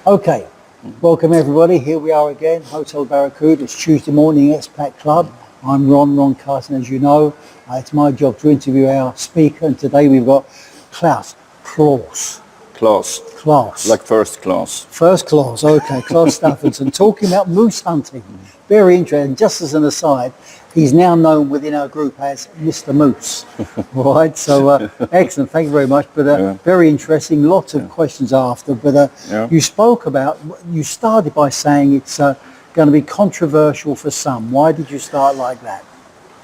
Okay, welcome everybody. Here we are again, Hotel Barracuda. It's Tuesday morning, Expat Club. I'm Ron Carson, as you know. It's my job to interview our speaker, and today we've got Claes. Like first class. First class, okay. Claes Staffansson, talking about moose hunting. Very interesting. Just as an aside, he's now known within our group as Mr. Moose. Right, so excellent. Thank you very much. But very interesting. Lots of questions after. But you started by saying it's going to be controversial for some. Why did you start like that?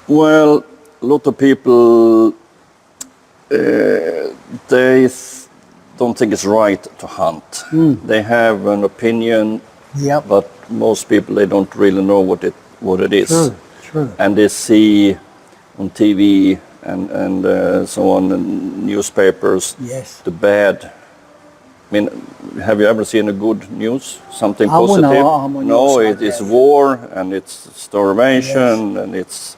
Well, a lot of people, they don't think it's right to hunt. They have an opinion, but most people, they don't really know what it is. True. And they see on TV and so on, in newspapers, the bad. I mean, have you ever seen a good news? Something positive? No, it is war, and it's starvation, and it's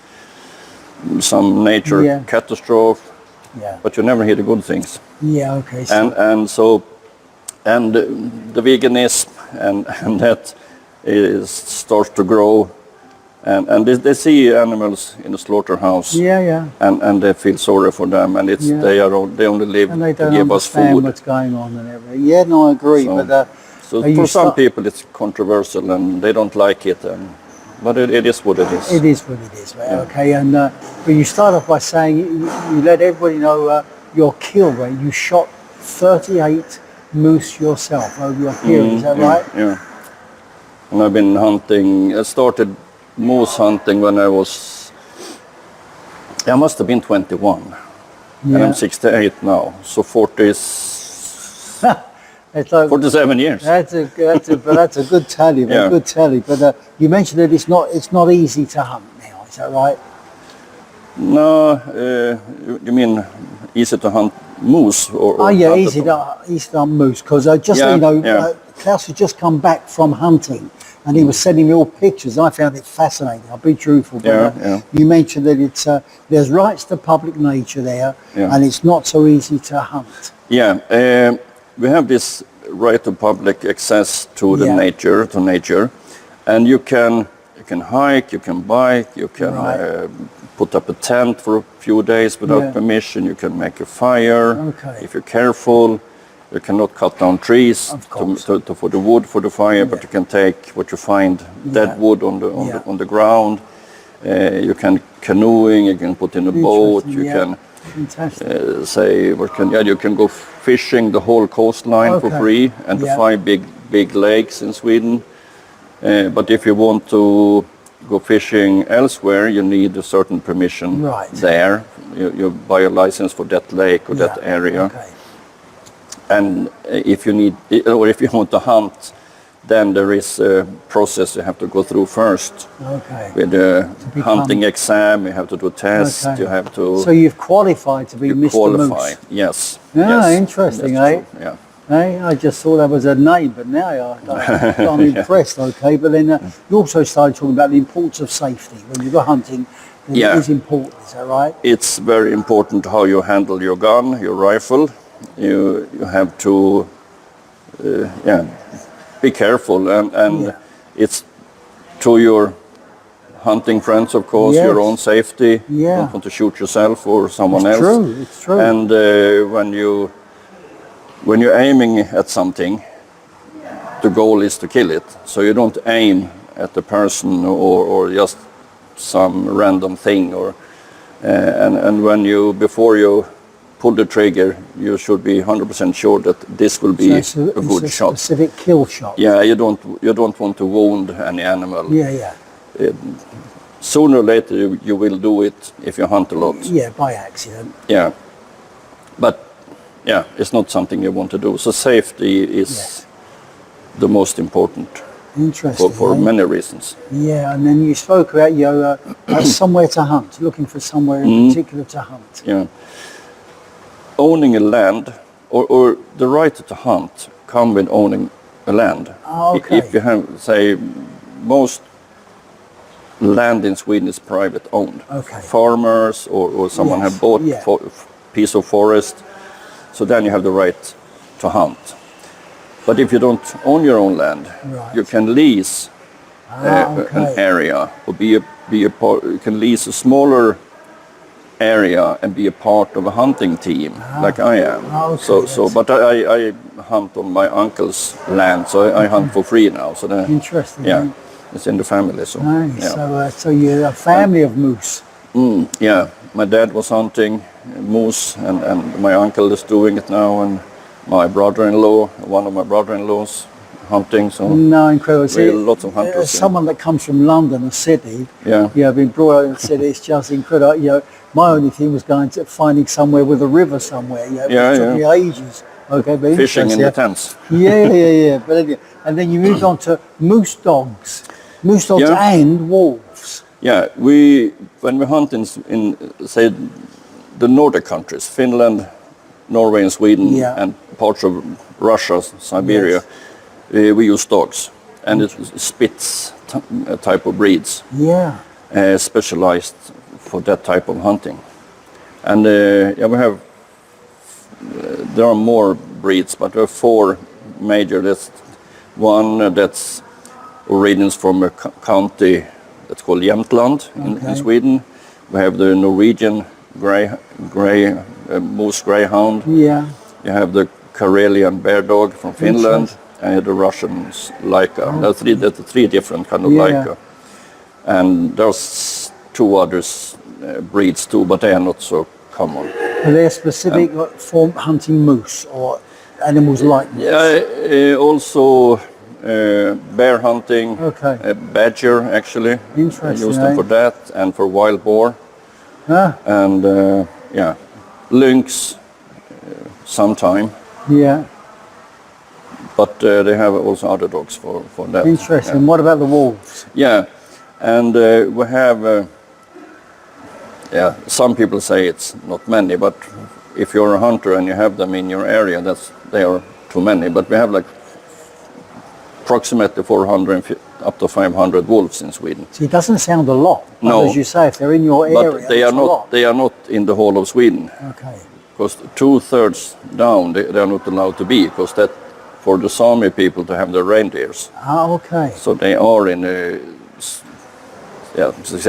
some nature catastrophe. Yeah. But you never hear the good things. Yeah, okay. So. And the veganism and that starts to grow, and they see animals in the slaughterhouse. And they feel sorry for them, and they only live and they to don't give us understand food. what's going on and everything. Yeah, no, I agree. So for some people it's controversial and they don't like it, but it is what it is. It is what it is. Right? Okay, and but you start off by saying you let everybody know your kill rate. You shot 38 moose yourself over your period, is that right? Yeah. And I've been hunting. I started moose hunting when I must have been 21. And I'm 68 now, so 47 years. That's a good tally, good tally. But you mentioned that it's not easy to hunt now, is that right? No, you mean easy to hunt moose? Easy to hunt moose, because Claes had just come back from hunting and he was sending me all pictures. I found it fascinating, I'll be truthful. But you mentioned that it's there's rights to public nature there, and it's not so easy to hunt. We have this right to public access to the nature, and you can hike, you can bike, you can put up a tent for a few days without permission. You can make a fire if you're careful. You cannot cut down trees for the wood for the fire, but you can take what you find dead wood on the ground. You can canoeing. You can put in a boat. You can you can go fishing the whole coastline for free, and the 5 big lakes in Sweden. But if you want to go fishing elsewhere, you need a certain permission there. You buy a license for that lake or that area. And if you want to hunt, then there is a process you have to go through first. With a hunting exam, you have to do a test. You have to. So you've qualified to be Mr. Moose. Yes. Interesting, eh? Yeah. I just thought that was a name, but now I'm impressed. Okay, but then you also started talking about the importance of safety when you go hunting. It is important, is that right? It's very important how you handle your gun, your rifle. You have to be careful, and it's to your hunting friends, of course, your own safety. You don't want to shoot yourself or someone else. It's true. And when you're aiming at something, the goal is to kill it. So you don't aim at the person or just some random thing. And before you pull the trigger, you should be 100% sure that this will be a good shot. Specific kill shot. Yeah, you don't want to wound any animal. Sooner or later you will do it if you hunt a lot. Yeah, by accident. Yeah, but it's not something you want to do. So safety is the most important. Interesting. For many reasons. Yeah, and then you spoke about somewhere to hunt, looking for somewhere in particular to hunt. Yeah. Owning a land or the right to hunt come with owning a land. If you have, say, most land in Sweden is private owned. Farmers or someone have bought a piece of forest, so then you have the right to hunt. But if you don't own your own land, Right. you can lease an area, or be a part. You can lease a smaller area and be a part of a hunting team, like I am. But I hunt on my uncle's land, so I hunt for free now. So interesting. Yeah, it's in the family. So Nice. yeah. So you're a family of moose. Yeah, my dad was hunting moose, and my uncle is doing it now, and my brother-in-law, one of my brother-in-laws, hunting. So No, incredible. See, lots of hunters. as someone that comes from London and Sydney, Yeah. I've been brought up in Sydney. It's just incredible. My only thing was going to finding somewhere with a river somewhere. It took me ages. Okay, but fishing in the tents. Yeah. But anyway, and then you moved on to moose dogs and wolves. Yeah, when we hunt in say the Nordic countries, Finland, Norway, and Sweden, and parts of Russia, Siberia, we use dogs, and it's Spitz type of breeds. Yeah. Specialized for that type of hunting, and we have. There are more breeds, but there are 4 major. There's one that's origins from a county that's called Jämtland in Sweden. We have the Norwegian moose greyhound. Yeah. You have the Karelian bear dog from Finland, and the Russian Laika. That's 3 different kind of Laika. And there's 2 others breeds too, but they are not so common. Are they specific for hunting moose or animals like moose? Yeah, also bear hunting, badger actually. Interesting. I use them for that, and for wild boar. And lynx sometime. Yeah. But they have also other dogs for that. Interesting. Yeah. What about the wolves? Yeah, and we have. Some people say it's not many, but if you're a hunter and you have them in your area, they are too many. But we have like approximately 400 up to 500 wolves in Sweden. See, it doesn't sound a lot. But no, as you say, if they're in your area, but they are not. a lot. They are not in the whole of Sweden. Okay. Because 2/3 down, they are not allowed to be, because that for the Sami people to have their reindeers. Okay. So they are in a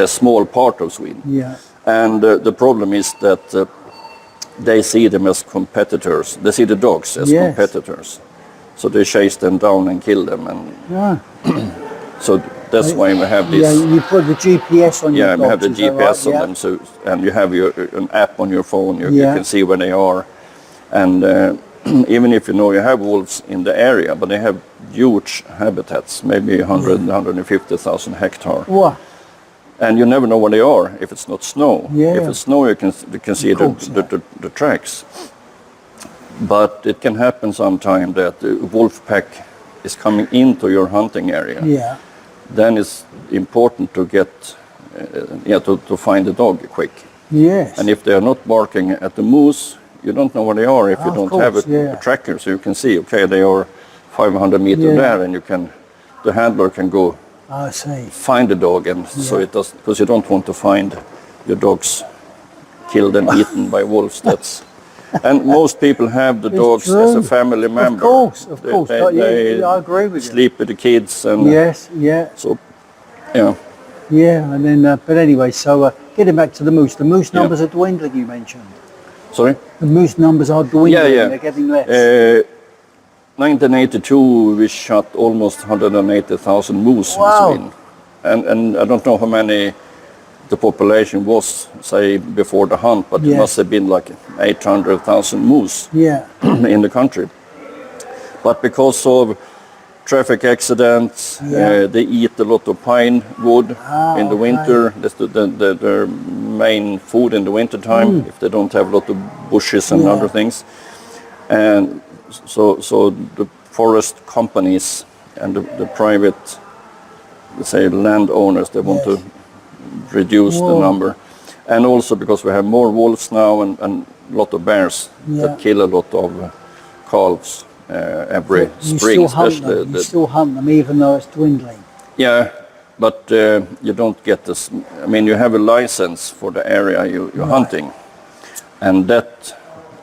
small part of Sweden. Yeah. And the problem is that they see them as competitors. They see the dogs as competitors. So they chase them down and kill them. And so that's why we have this. Yeah, you put the GPS on your dogs. Yeah, we have the GPS on them. So, and you have an app on your phone. You can see where they are. And even if you have wolves in the area, but they have huge habitats, maybe 150,000 hectares. Wow. And you never know where they are if it's not snow. Yeah. If it's snow, you can see the tracks. But it can happen sometime that the wolf pack is coming into your hunting area. Yeah. Then it's important to get, to find the dog quick. Yes. And if they are not barking at the moose, you don't know where they are if you don't have a tracker. So you can see, okay, they are 500 meters there, and the handler can go. I see. Find the dog, and so it does, because you don't want to find your dogs killed and eaten by wolves. And most people have the dogs as a family member. Of course. I agree with you. Sleep with the kids, and So, and then, but anyway, so getting back to the moose. The moose numbers are dwindling. You mentioned. Sorry. The moose numbers are dwindling. They're getting less. 1982, we shot almost 180,000 moose in Sweden. And I don't know how many the population was, say, before the hunt, but it must have been like 800,000 moose in the country. But because of traffic accidents, they eat a lot of pine wood in the winter. That's their main food in the winter time, if they don't have a lot of bushes and other things. And so the forest companies and the private, let's say, landowners, they want to reduce the number. And also because we have more wolves now and a lot of bears that kill a lot of calves every spring. You still hunt them even though it's dwindling. Yeah, but you don't get this. I mean, you have a license for the area you're hunting, and that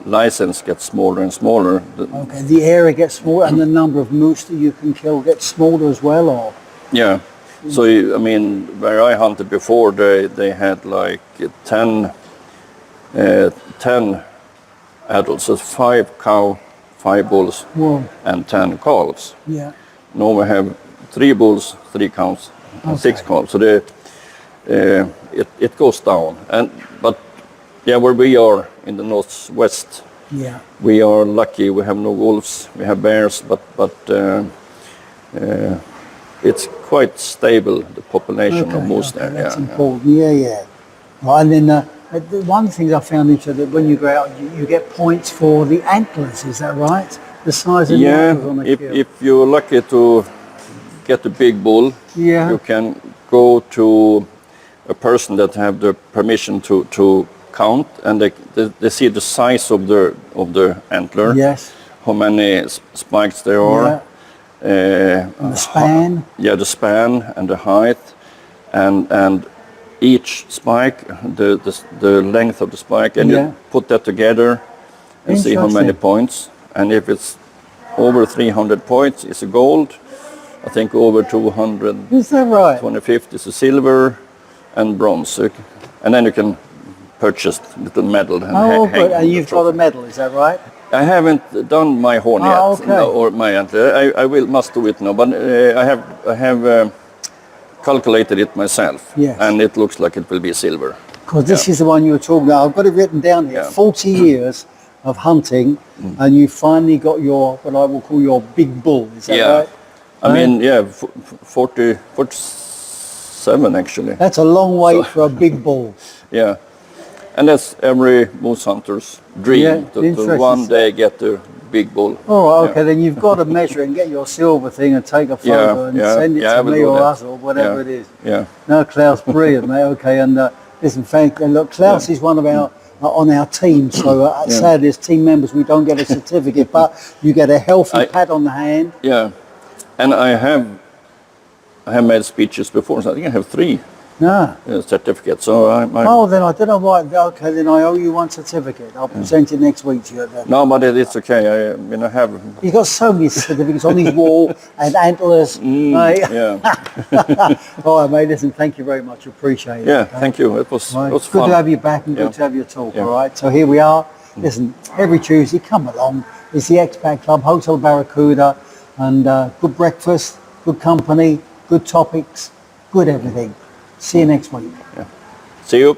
license gets smaller and smaller. Okay, the area gets smaller and the number of moose that you can kill gets smaller as well, or? Yeah. So, I mean, where I hunted before, they had like 10 adults, so 5 cow, 5 bulls, Whoa. and 10 calves. Yeah. Now we have 3 bulls, 3 cows, and 6 calves. So it goes down. But yeah, where we are in the northwest, Yeah. we are lucky. We have no wolves, we have bears, but it's quite stable, the population of moose there. That's Yeah, important. Yeah. Right, and then one thing I found interesting, that when you go out, you get points for the antlers, is that right? The size of the antlers on the kill. If you're lucky to get a big bull, Yeah. you can go to a person that have the permission to count, and they see the size of the antler, Yes. how many spikes there are, And the span. the span and the height, and each spike, the length of the spike, and you put that together and see how many points. And if it's over 300 points, it's a gold. I think over 200, Is that right? 250 is a silver, and bronze. And then you can purchase little medal and Oh, hang good. on And the you've got a trophy. medal, is that right? I haven't done my horn yet, okay. no, or my antler. I must do it now, but I have calculated it myself, Yes. and it looks like it will be silver. Because this is the one you were talking about. I've got it written down here. Yeah. 40 years of hunting, and you finally got your, what I will call your big bull, is that right? I mean, 47 actually. That's a long wait for a big bull. Yeah, and that's every moose hunter's dream, Yeah, to interesting. one day get a big bull. All right, okay, then you've got to measure and get your silver thing and take a photo and send it to I will me do or that. us or whatever Yeah, it is. Yeah. No, Klaus, brilliant, mate. Okay, and listen, thank and look, Klaus is one of our on our team. So sadly, as team members, we don't get a certificate, but you get a healthy pat on the hand. Yeah, and I have made speeches before, so I think I have 3 certificates. So Oh, then I don't know why. Okay, then I owe you one certificate. I'll present it next week to you. no, but it's okay. I have. You've got so many certificates on his wall and antlers. Mate. Yeah, All right, mate. Listen, thank you very much. Appreciate it. yeah. okay? Thank you. It was Right. it was Good fun. to have you back and good to have your talk. All right. So here we are. Listen, every Tuesday, come along. It's the Expat Club, Hotel Barracuda, and good breakfast, good company, good topics, good everything. See you next week. See you.